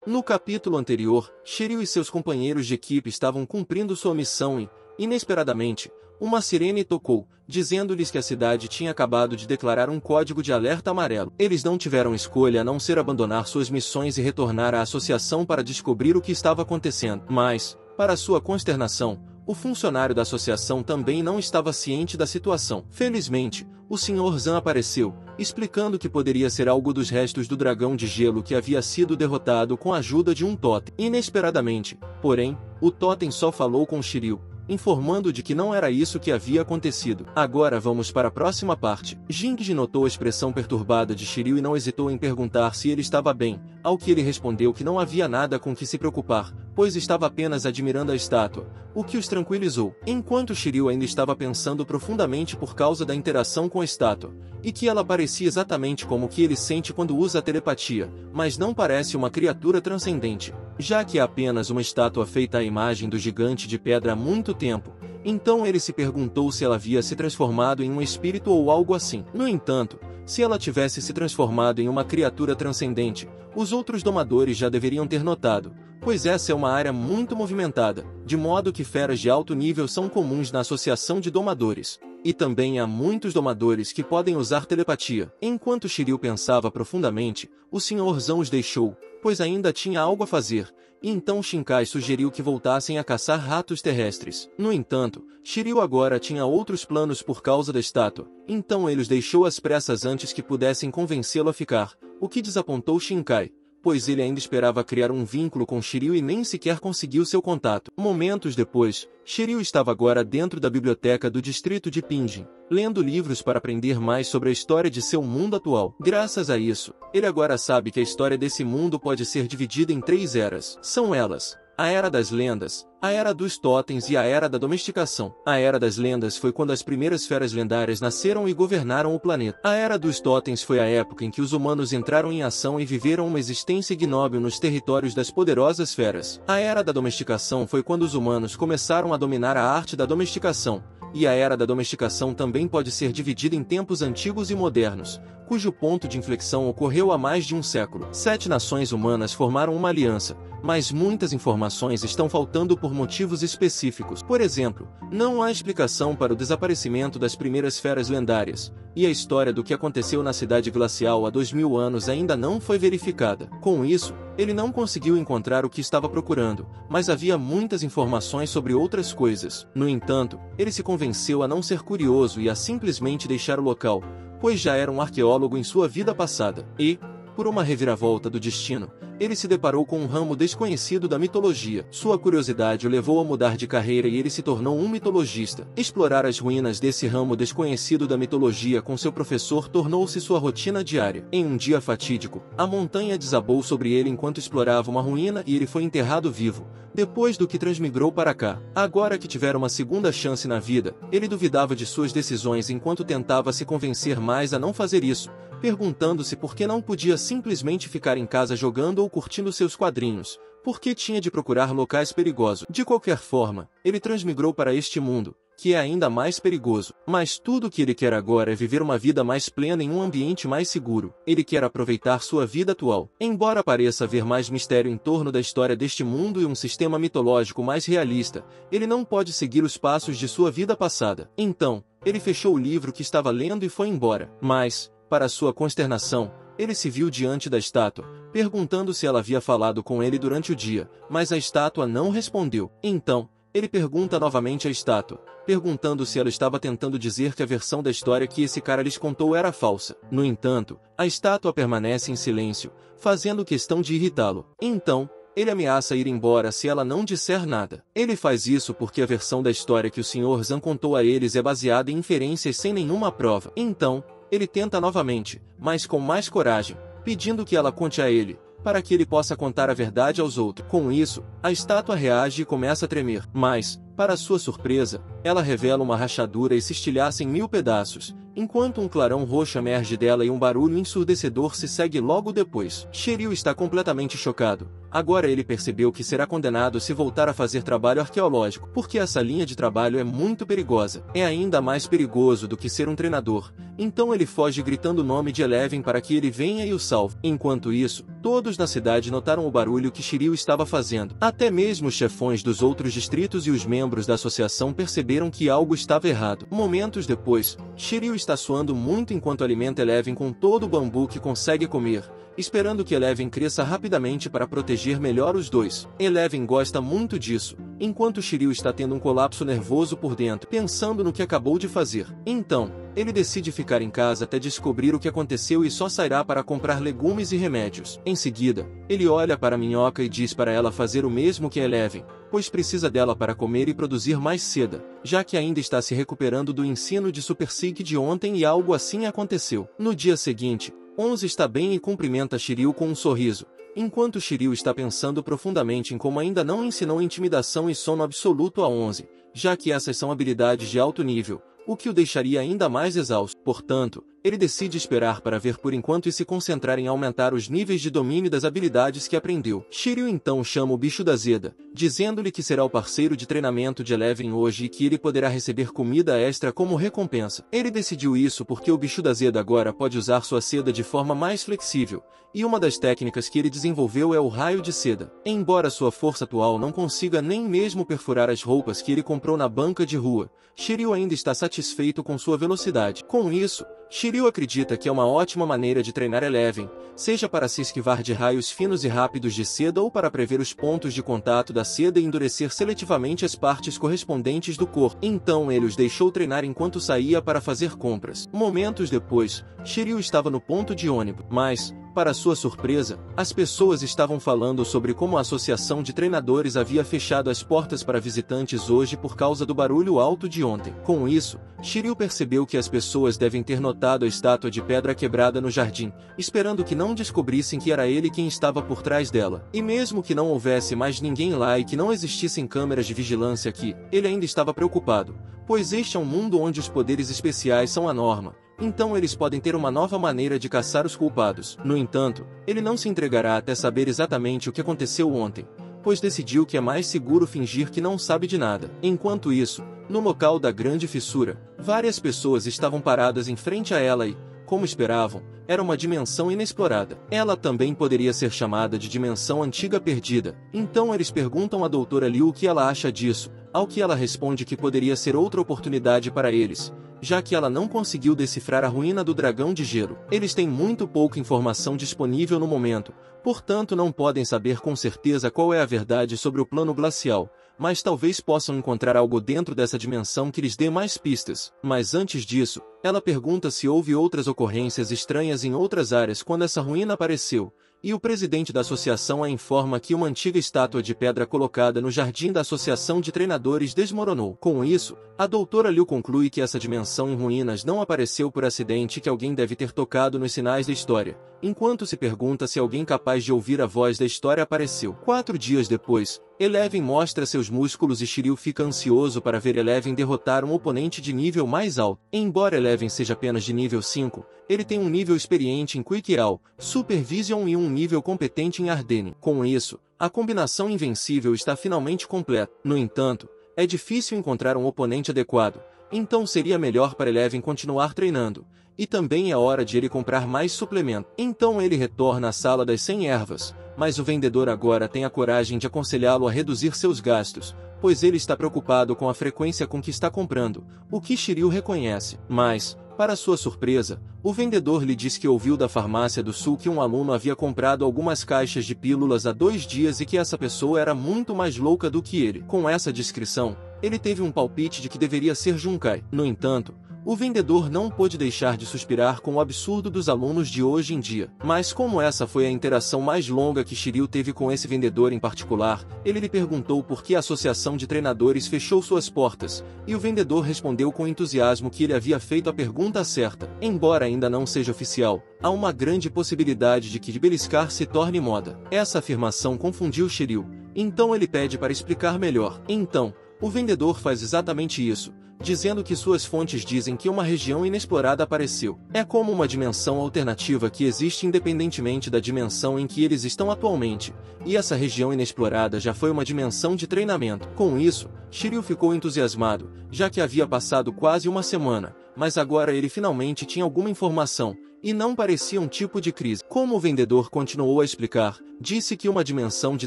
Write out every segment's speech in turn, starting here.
No capítulo anterior, Shiryu e seus companheiros de equipe estavam cumprindo sua missão e, inesperadamente, uma sirene tocou, dizendo-lhes que a cidade tinha acabado de declarar um código de alerta amarelo. Eles não tiveram escolha a não ser abandonar suas missões e retornar à associação para descobrir o que estava acontecendo. Mas, para sua consternação, o funcionário da associação também não estava ciente da situação. Felizmente, o Sr. Zan apareceu, explicando que poderia ser algo dos restos do dragão de gelo que havia sido derrotado com a ajuda de um totem. Inesperadamente, porém, o totem só falou com Shiryu, informando de que não era isso que havia acontecido. Agora vamos para a próxima parte. Jingji notou a expressão perturbada de Shiryu e não hesitou em perguntar se ele estava bem, ao que ele respondeu que não havia nada com que se preocupar, pois estava apenas admirando a estátua, o que os tranquilizou. Enquanto Shiryu ainda estava pensando profundamente por causa da interação com a estátua, e que ela parecia exatamente como o que ele sente quando usa a telepatia, mas não parece uma criatura transcendente, já que é apenas uma estátua feita à imagem do gigante de pedra há muito tempo. Então ele se perguntou se ela havia se transformado em um espírito ou algo assim. No entanto, se ela tivesse se transformado em uma criatura transcendente, os outros domadores já deveriam ter notado, pois essa é uma área muito movimentada, de modo que feras de alto nível são comuns na associação de domadores. E também há muitos domadores que podem usar telepatia. Enquanto Shiryu pensava profundamente, o Sr. Zan os deixou, pois ainda tinha algo a fazer, e então Shinkai sugeriu que voltassem a caçar ratos terrestres. No entanto, Shiryu agora tinha outros planos por causa da estátua, então ele os deixou às pressas antes que pudessem convencê-lo a ficar, o que desapontou Shinkai, pois ele ainda esperava criar um vínculo com Shiryu e nem sequer conseguiu seu contato. Momentos depois, Shiryu estava agora dentro da biblioteca do distrito de Pinjin, lendo livros para aprender mais sobre a história de seu mundo atual. Graças a isso, ele agora sabe que a história desse mundo pode ser dividida em 3 eras. São elas: a Era das Lendas, a Era dos Totens e a Era da Domesticação. A Era das Lendas foi quando as primeiras feras lendárias nasceram e governaram o planeta. A Era dos Totens foi a época em que os humanos entraram em ação e viveram uma existência ignóbil nos territórios das poderosas feras. A Era da Domesticação foi quando os humanos começaram a dominar a arte da domesticação. E a Era da Domesticação também pode ser dividida em tempos antigos e modernos, cujo ponto de inflexão ocorreu há mais de um século. 7 nações humanas formaram uma aliança, mas muitas informações estão faltando por motivos específicos. Por exemplo, não há explicação para o desaparecimento das primeiras feras lendárias, e a história do que aconteceu na Cidade Glacial há 2000 anos ainda não foi verificada. Com isso, ele não conseguiu encontrar o que estava procurando, mas havia muitas informações sobre outras coisas. No entanto, ele se convenceu a não ser curioso e a simplesmente deixar o local, pois já era um arqueólogo em sua vida passada. E, por uma reviravolta do destino, ele se deparou com um ramo desconhecido da mitologia. Sua curiosidade o levou a mudar de carreira e ele se tornou um mitologista. Explorar as ruínas desse ramo desconhecido da mitologia com seu professor tornou-se sua rotina diária. Em um dia fatídico, a montanha desabou sobre ele enquanto explorava uma ruína e ele foi enterrado vivo, depois do que transmigrou para cá. Agora que tivera uma segunda chance na vida, ele duvidava de suas decisões enquanto tentava se convencer mais a não fazer isso, perguntando-se por que não podia simplesmente ficar em casa jogando ou curtindo seus quadrinhos, por que tinha de procurar locais perigosos. De qualquer forma, ele transmigrou para este mundo, que é ainda mais perigoso. Mas tudo o que ele quer agora é viver uma vida mais plena em um ambiente mais seguro. Ele quer aproveitar sua vida atual. Embora pareça haver mais mistério em torno da história deste mundo e um sistema mitológico mais realista, ele não pode seguir os passos de sua vida passada. Então, ele fechou o livro que estava lendo e foi embora. Mas, para sua consternação, ele se viu diante da estátua, perguntando se ela havia falado com ele durante o dia, mas a estátua não respondeu. Então, ele pergunta novamente à estátua, perguntando se ela estava tentando dizer que a versão da história que esse cara lhes contou era falsa. No entanto, a estátua permanece em silêncio, fazendo questão de irritá-lo. Então, ele ameaça ir embora se ela não disser nada. Ele faz isso porque a versão da história que o Sr. Zan contou a eles é baseada em inferências sem nenhuma prova. Então, ele tenta novamente, mas com mais coragem, pedindo que ela conte a ele, para que ele possa contar a verdade aos outros. Com isso, a estátua reage e começa a tremer. Mas, para sua surpresa, ela revela uma rachadura e se estilhaça em 1000 pedaços, enquanto um clarão roxo emerge dela e um barulho ensurdecedor se segue logo depois. Shiryu está completamente chocado, Agora ele percebeu que será condenado se voltar a fazer trabalho arqueológico, porque essa linha de trabalho é muito perigosa. É ainda mais perigoso do que ser um treinador. Então ele foge gritando o nome de Eleven para que ele venha e o salve. Enquanto isso, todos na cidade notaram o barulho que Shiryu estava fazendo. Até mesmo os chefões dos outros distritos e os membros da associação perceberam que algo estava errado. Momentos depois, Shiryu está suando muito enquanto alimenta Eleven com todo o bambu que consegue comer, esperando que Eleven cresça rapidamente para proteger melhor os dois. Eleven gosta muito disso, enquanto Shiryu está tendo um colapso nervoso por dentro, pensando no que acabou de fazer. Então, ele decide ficar em casa até descobrir o que aconteceu e só sairá para comprar legumes e remédios. Em seguida, ele olha para a minhoca e diz para ela fazer o mesmo que Eleven, pois precisa dela para comer e produzir mais seda, já que ainda está se recuperando do ensino de Super Psyche de ontem e algo assim aconteceu. No dia seguinte, Onze está bem e cumprimenta Shiryu com um sorriso, enquanto Shiryu está pensando profundamente em como ainda não ensinou intimidação e sono absoluto a Onze, já que essas são habilidades de alto nível, o que o deixaria ainda mais exausto. Portanto, ele decide esperar para ver por enquanto e se concentrar em aumentar os níveis de domínio das habilidades que aprendeu. Shiryu então chama o bicho da Zeda, dizendo-lhe que será o parceiro de treinamento de Eleven hoje e que ele poderá receber comida extra como recompensa. Ele decidiu isso porque o bicho da Zeda agora pode usar sua seda de forma mais flexível, e uma das técnicas que ele desenvolveu é o raio de seda. Embora sua força atual não consiga nem mesmo perfurar as roupas que ele comprou na banca de rua, Shiryu ainda está satisfeito com sua velocidade. Com isso, Shiryu acredita que é uma ótima maneira de treinar Eleven, seja para se esquivar de raios finos e rápidos de seda ou para prever os pontos de contato da seda e endurecer seletivamente as partes correspondentes do corpo. Então ele os deixou treinar enquanto saía para fazer compras. Momentos depois, Shiryu estava no ponto de ônibus, mas, para sua surpresa, as pessoas estavam falando sobre como a associação de treinadores havia fechado as portas para visitantes hoje por causa do barulho alto de ontem. Com isso, Shiryu percebeu que as pessoas devem ter notado a estátua de pedra quebrada no jardim, esperando que não descobrissem que era ele quem estava por trás dela. E mesmo que não houvesse mais ninguém lá e que não existissem câmeras de vigilância aqui, ele ainda estava preocupado, pois este é um mundo onde os poderes especiais são a norma. Então eles podem ter uma nova maneira de caçar os culpados. No entanto, ele não se entregará até saber exatamente o que aconteceu ontem, pois decidiu que é mais seguro fingir que não sabe de nada. Enquanto isso, no local da grande fissura, várias pessoas estavam paradas em frente a ela e, como esperavam, era uma dimensão inexplorada. Ela também poderia ser chamada de dimensão antiga perdida. Então eles perguntam à doutora Liu o que ela acha disso, ao que ela responde que poderia ser outra oportunidade para eles, já que ela não conseguiu decifrar a ruína do dragão de gelo. Eles têm muito pouca informação disponível no momento, portanto não podem saber com certeza qual é a verdade sobre o plano glacial, mas talvez possam encontrar algo dentro dessa dimensão que lhes dê mais pistas. Mas antes disso, ela pergunta se houve outras ocorrências estranhas em outras áreas quando essa ruína apareceu, e o presidente da associação a informa que uma antiga estátua de pedra colocada no jardim da associação de treinadores desmoronou. Com isso, a doutora Liu conclui que essa dimensão em ruínas não apareceu por acidente e que alguém deve ter tocado nos sinais da história, enquanto se pergunta se alguém capaz de ouvir a voz da história apareceu. 4 dias depois, Eleven mostra seus músculos e Shiryu fica ansioso para ver Eleven derrotar um oponente de nível mais alto. Embora Eleven seja apenas de nível 5, ele tem um nível experiente em Quick Draw, Super Vision e um nível competente em Ardenne. Com isso, a combinação invencível está finalmente completa. No entanto, é difícil encontrar um oponente adequado, então seria melhor para Eleven continuar treinando. E também é hora de ele comprar mais suplemento. Então ele retorna à sala das 100 ervas, mas o vendedor agora tem a coragem de aconselhá-lo a reduzir seus gastos, pois ele está preocupado com a frequência com que está comprando, o que Shiryu reconhece. Mas, para sua surpresa, o vendedor lhe diz que ouviu da farmácia do sul que um aluno havia comprado algumas caixas de pílulas há 2 dias e que essa pessoa era muito mais louca do que ele. Com essa descrição, ele teve um palpite de que deveria ser Junkai. No entanto, o vendedor não pôde deixar de suspirar com o absurdo dos alunos de hoje em dia. Mas como essa foi a interação mais longa que Shiryu teve com esse vendedor em particular, ele lhe perguntou por que a associação de treinadores fechou suas portas, e o vendedor respondeu com entusiasmo que ele havia feito a pergunta certa. Embora ainda não seja oficial, há uma grande possibilidade de que beliscar se torne moda. Essa afirmação confundiu Shiryu, então ele pede para explicar melhor. Então, o vendedor faz exatamente isso, dizendo que suas fontes dizem que uma região inexplorada apareceu. É como uma dimensão alternativa que existe independentemente da dimensão em que eles estão atualmente, e essa região inexplorada já foi uma dimensão de treinamento. Com isso, Shiryu ficou entusiasmado, já que havia passado quase uma semana, mas agora ele finalmente tinha alguma informação, e não parecia um tipo de crise. Como o vendedor continuou a explicar, disse que uma dimensão de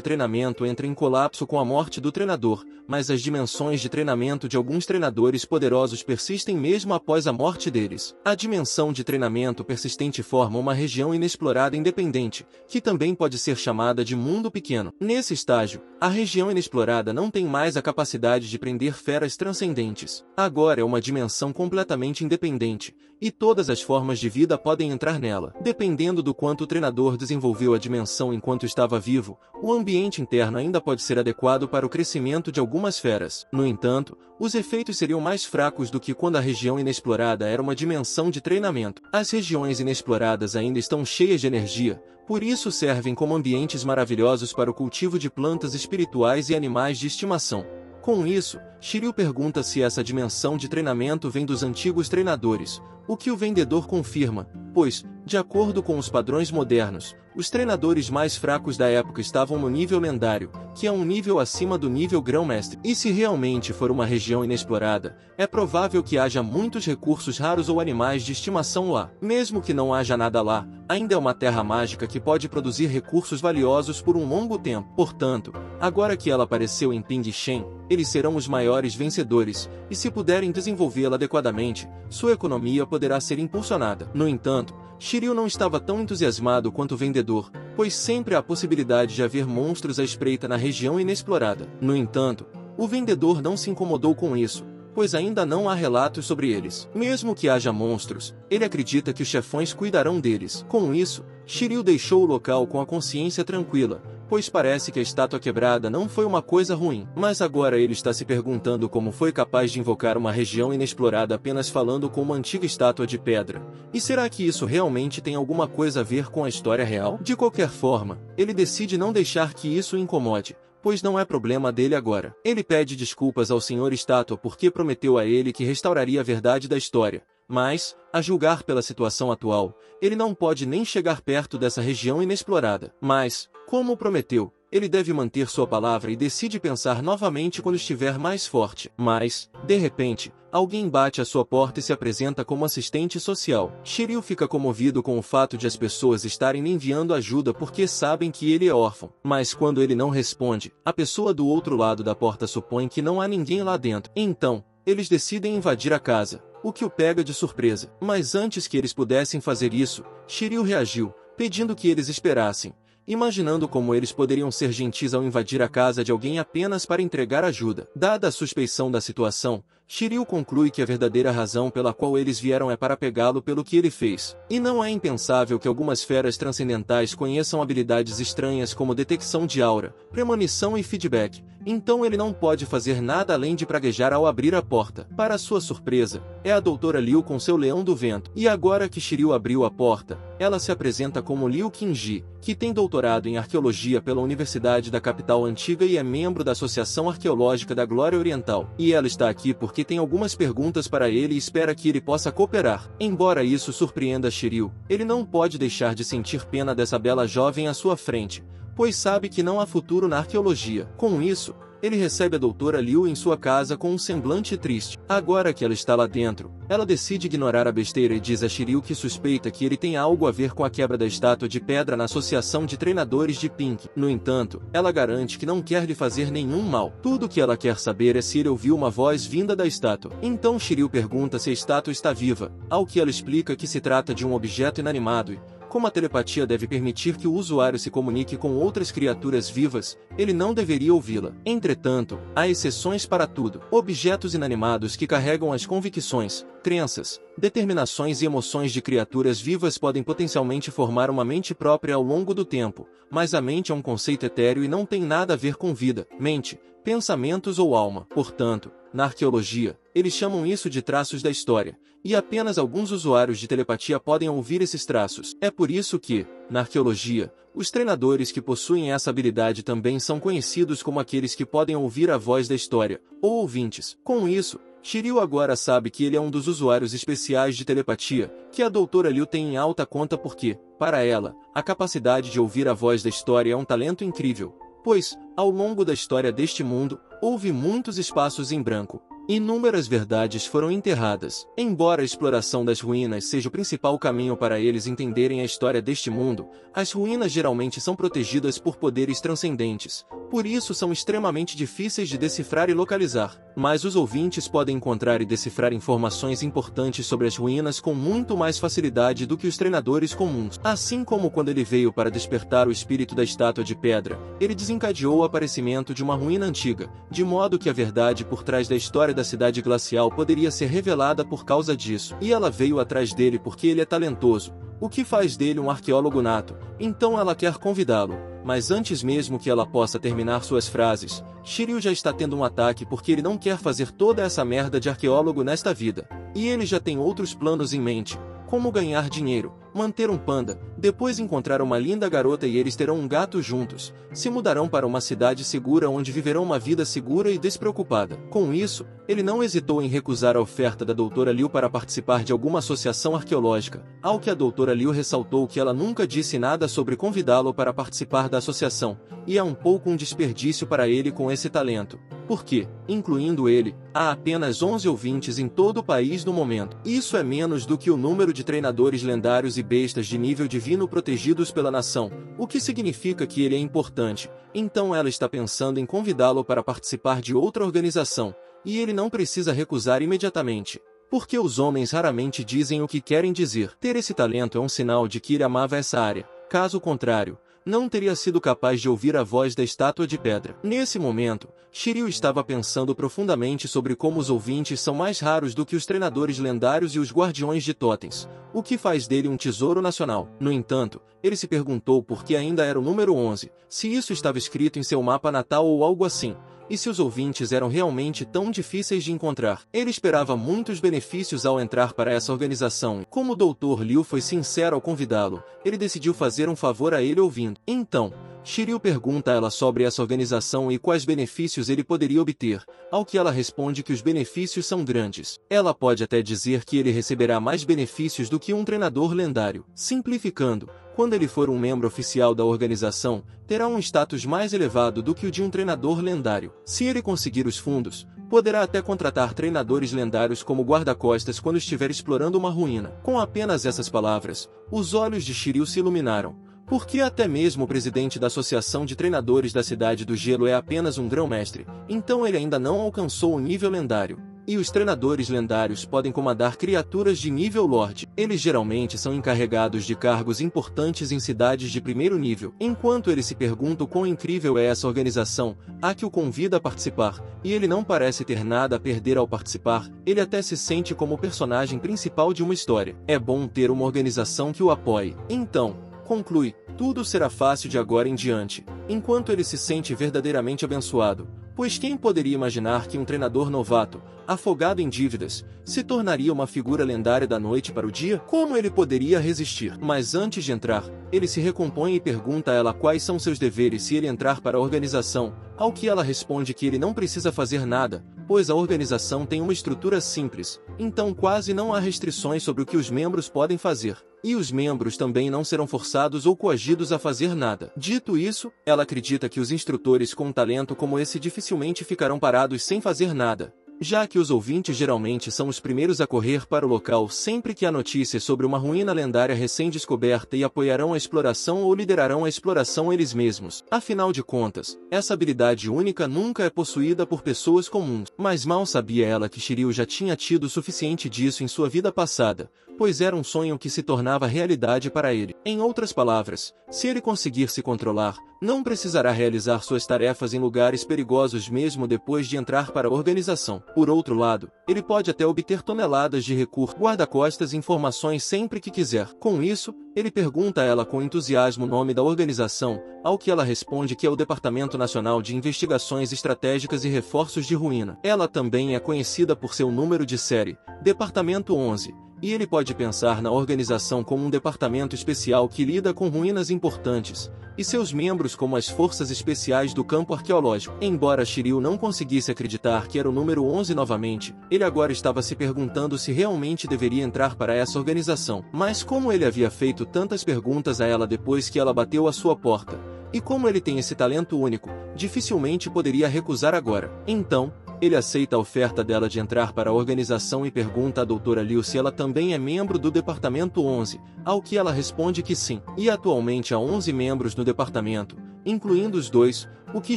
treinamento entra em colapso com a morte do treinador, mas as dimensões de treinamento de alguns treinadores poderosos persistem mesmo após a morte deles. A dimensão de treinamento persistente forma uma região inexplorada independente, que também pode ser chamada de mundo pequeno. Nesse estágio, a região inexplorada não tem mais a capacidade de prender feras transcendentes. Agora é uma dimensão completamente independente, e todas as formas de vida podem entrar nela. Dependendo do quanto o treinador desenvolveu a dimensão enquanto estava vivo, o ambiente interno ainda pode ser adequado para o crescimento de algumas feras. No entanto, os efeitos seriam mais fracos do que quando a região inexplorada era uma dimensão de treinamento. As regiões inexploradas ainda estão cheias de energia, por isso servem como ambientes maravilhosos para o cultivo de plantas espirituais e animais de estimação. Com isso, Shiryu pergunta se essa dimensão de treinamento vem dos antigos treinadores, o que o vendedor confirma, pois, de acordo com os padrões modernos, os treinadores mais fracos da época estavam no nível lendário, que é um nível acima do nível grão-mestre. E se realmente for uma região inexplorada, é provável que haja muitos recursos raros ou animais de estimação lá. Mesmo que não haja nada lá, ainda é uma terra mágica que pode produzir recursos valiosos por um longo tempo. Portanto, agora que ela apareceu em Ping Shen, eles serão os maiores vencedores, e se puderem desenvolvê-la adequadamente, sua economia poderá ser impulsionada. No entanto, Shiryu não estava tão entusiasmado quanto o vendedor, pois sempre há a possibilidade de haver monstros à espreita na região inexplorada. No entanto, o vendedor não se incomodou com isso, pois ainda não há relatos sobre eles. Mesmo que haja monstros, ele acredita que os chefões cuidarão deles. Com isso, Shiryu deixou o local com a consciência tranquila, pois parece que a estátua quebrada não foi uma coisa ruim. Mas agora ele está se perguntando como foi capaz de invocar uma região inexplorada apenas falando com uma antiga estátua de pedra. E será que isso realmente tem alguma coisa a ver com a história real? De qualquer forma, ele decide não deixar que isso o incomode, pois não é problema dele agora. Ele pede desculpas ao Senhor Estátua porque prometeu a ele que restauraria a verdade da história. Mas, a julgar pela situação atual, ele não pode nem chegar perto dessa região inexplorada. Mas, como prometeu, ele deve manter sua palavra e decide pensar novamente quando estiver mais forte. Mas, de repente, alguém bate à sua porta e se apresenta como assistente social. Shiryu fica comovido com o fato de as pessoas estarem lhe enviando ajuda porque sabem que ele é órfão. Mas quando ele não responde, a pessoa do outro lado da porta supõe que não há ninguém lá dentro. Então, eles decidem invadir a casa, o que o pega de surpresa. Mas antes que eles pudessem fazer isso, Shiryu reagiu, pedindo que eles esperassem, imaginando como eles poderiam ser gentis ao invadir a casa de alguém apenas para entregar ajuda. Dada a suspeição da situação, Shiryu conclui que a verdadeira razão pela qual eles vieram é para pegá-lo pelo que ele fez. E não é impensável que algumas feras transcendentais conheçam habilidades estranhas como detecção de aura, premonição e feedback. Então ele não pode fazer nada além de praguejar ao abrir a porta. Para sua surpresa, é a doutora Liu com seu leão do vento. E agora que Shiryu abriu a porta, ela se apresenta como Liu Qingji, que tem doutorado em arqueologia pela Universidade da Capital Antiga e é membro da Associação Arqueológica da Glória Oriental. E ela está aqui porque tem algumas perguntas para ele e espera que ele possa cooperar. Embora isso surpreenda Shiryu, ele não pode deixar de sentir pena dessa bela jovem à sua frente, pois sabe que não há futuro na arqueologia. Com isso, ele recebe a doutora Liu em sua casa com um semblante triste. Agora que ela está lá dentro, ela decide ignorar a besteira e diz a Shiryu que suspeita que ele tem algo a ver com a quebra da estátua de pedra na Associação de Treinadores de Pink. No entanto, ela garante que não quer lhe fazer nenhum mal. Tudo o que ela quer saber é se ele ouviu uma voz vinda da estátua. Então Shiryu pergunta se a estátua está viva, ao que ela explica que se trata de um objeto inanimado e, como a telepatia deve permitir que o usuário se comunique com outras criaturas vivas, ele não deveria ouvi-la. Entretanto, há exceções para tudo. Objetos inanimados que carregam as convicções, crenças, determinações e emoções de criaturas vivas podem potencialmente formar uma mente própria ao longo do tempo, mas a mente é um conceito etéreo e não tem nada a ver com vida, mente, pensamentos ou alma. Portanto, na arqueologia, eles chamam isso de traços da história, e apenas alguns usuários de telepatia podem ouvir esses traços. É por isso que, na arqueologia, os treinadores que possuem essa habilidade também são conhecidos como aqueles que podem ouvir a voz da história, ou ouvintes. Com isso, Shiryu agora sabe que ele é um dos usuários especiais de telepatia, que a Doutora Liu tem em alta conta porque, para ela, a capacidade de ouvir a voz da história é um talento incrível, pois, ao longo da história deste mundo, houve muitos espaços em branco. Inúmeras verdades foram enterradas. Embora a exploração das ruínas seja o principal caminho para eles entenderem a história deste mundo, as ruínas geralmente são protegidas por poderes transcendentes. Por isso são extremamente difíceis de decifrar e localizar. Mas os ouvintes podem encontrar e decifrar informações importantes sobre as ruínas com muito mais facilidade do que os treinadores comuns. Assim como quando ele veio para despertar o espírito da estátua de pedra, ele desencadeou o aparecimento de uma ruína antiga, de modo que a verdade por trás da história da cidade glacial poderia ser revelada por causa disso. E ela veio atrás dele porque ele é talentoso, o que faz dele um arqueólogo nato. Então ela quer convidá-lo. Mas antes mesmo que ela possa terminar suas frases, Shiryu já está tendo um ataque porque ele não quer fazer toda essa merda de arqueólogo nesta vida. E ele já tem outros planos em mente, como ganhar dinheiro, manter um panda, depois encontrar uma linda garota e eles terão um gato juntos, se mudarão para uma cidade segura onde viverão uma vida segura e despreocupada. Com isso, ele não hesitou em recusar a oferta da Doutora Liu para participar de alguma associação arqueológica, ao que a Doutora Liu ressaltou que ela nunca disse nada sobre convidá-lo para participar da associação, e é um pouco um desperdício para ele com esse talento. Porque, incluindo ele, há apenas 11 ouvintes em todo o país no momento. Isso é menos do que o número de treinadores lendários e bestas de nível divino protegidos pela nação, o que significa que ele é importante. Então ela está pensando em convidá-lo para participar de outra organização, e ele não precisa recusar imediatamente. Porque os homens raramente dizem o que querem dizer. Ter esse talento é um sinal de que ele amava essa área. Caso contrário, não teria sido capaz de ouvir a voz da estátua de pedra. Nesse momento, Shiryu estava pensando profundamente sobre como os ouvintes são mais raros do que os treinadores lendários e os guardiões de totens, o que faz dele um tesouro nacional. No entanto, ele se perguntou por que ainda era o número 11, se isso estava escrito em seu mapa natal ou algo assim, e se os ouvintes eram realmente tão difíceis de encontrar. Ele esperava muitos benefícios ao entrar para essa organização e, como o Dr. Liu foi sincero ao convidá-lo, ele decidiu fazer um favor a ele ouvindo. Então, Shiryu pergunta a ela sobre essa organização e quais benefícios ele poderia obter, ao que ela responde que os benefícios são grandes. Ela pode até dizer que ele receberá mais benefícios do que um treinador lendário. Simplificando, quando ele for um membro oficial da organização, terá um status mais elevado do que o de um treinador lendário. Se ele conseguir os fundos, poderá até contratar treinadores lendários como guarda-costas quando estiver explorando uma ruína. Com apenas essas palavras, os olhos de Shiryu se iluminaram. Porque até mesmo o presidente da Associação de Treinadores da Cidade do Gelo é apenas um grão-mestre, então ele ainda não alcançou o nível lendário. E os treinadores lendários podem comandar criaturas de nível Lorde. Eles geralmente são encarregados de cargos importantes em cidades de primeiro nível. Enquanto ele se pergunta o quão incrível é essa organização, a que o convida a participar, e ele não parece ter nada a perder ao participar, ele até se sente como o personagem principal de uma história. É bom ter uma organização que o apoie. Então, conclui, tudo será fácil de agora em diante, enquanto ele se sente verdadeiramente abençoado, pois quem poderia imaginar que um treinador novato, afogado em dívidas, se tornaria uma figura lendária da noite para o dia? Como ele poderia resistir? Mas antes de entrar, ele se recompõe e pergunta a ela quais são seus deveres se ele entrar para a organização, ao que ela responde que ele não precisa fazer nada, pois a organização tem uma estrutura simples, então quase não há restrições sobre o que os membros podem fazer. E os membros também não serão forçados ou coagidos a fazer nada. Dito isso, ela acredita que os instrutores com um talento como esse dificilmente ficarão parados sem fazer nada, já que os ouvintes geralmente são os primeiros a correr para o local sempre que há notícias sobre uma ruína lendária recém-descoberta e apoiarão a exploração ou liderarão a exploração eles mesmos. Afinal de contas, essa habilidade única nunca é possuída por pessoas comuns. Mas mal sabia ela que Shiryu já tinha tido o suficiente disso em sua vida passada, pois era um sonho que se tornava realidade para ele. Em outras palavras, se ele conseguir se controlar, não precisará realizar suas tarefas em lugares perigosos mesmo depois de entrar para a organização. Por outro lado, ele pode até obter toneladas de recursos, guarda-costas e informações sempre que quiser. Com isso, ele pergunta a ela com entusiasmo o nome da organização, ao que ela responde que é o Departamento Nacional de Investigações Estratégicas e Reforços de Ruína. Ela também é conhecida por seu número de série, Departamento 11, e ele pode pensar na organização como um departamento especial que lida com ruínas importantes, e seus membros como as forças especiais do campo arqueológico. Embora Shiryu não conseguisse acreditar que era o número 11 novamente, ele agora estava se perguntando se realmente deveria entrar para essa organização. Mas como ele havia feito tantas perguntas a ela depois que ela bateu à sua porta, e como ele tem esse talento único, dificilmente poderia recusar agora. Então, ele aceita a oferta dela de entrar para a organização e pergunta à doutora Liu se ela também é membro do Departamento 11, ao que ela responde que sim. E atualmente há 11 membros no departamento, incluindo os dois, o que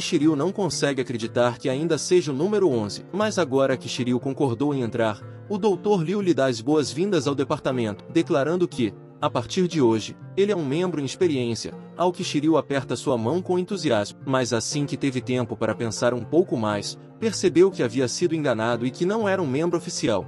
Shiryu não consegue acreditar que ainda seja o número 11. Mas agora que Shiryu concordou em entrar, o Dr. Liu lhe dá as boas-vindas ao departamento, declarando que, a partir de hoje, ele é um membro em experiência, ao que Shiryu aperta sua mão com entusiasmo. Mas assim que teve tempo para pensar um pouco mais, percebeu que havia sido enganado e que não era um membro oficial.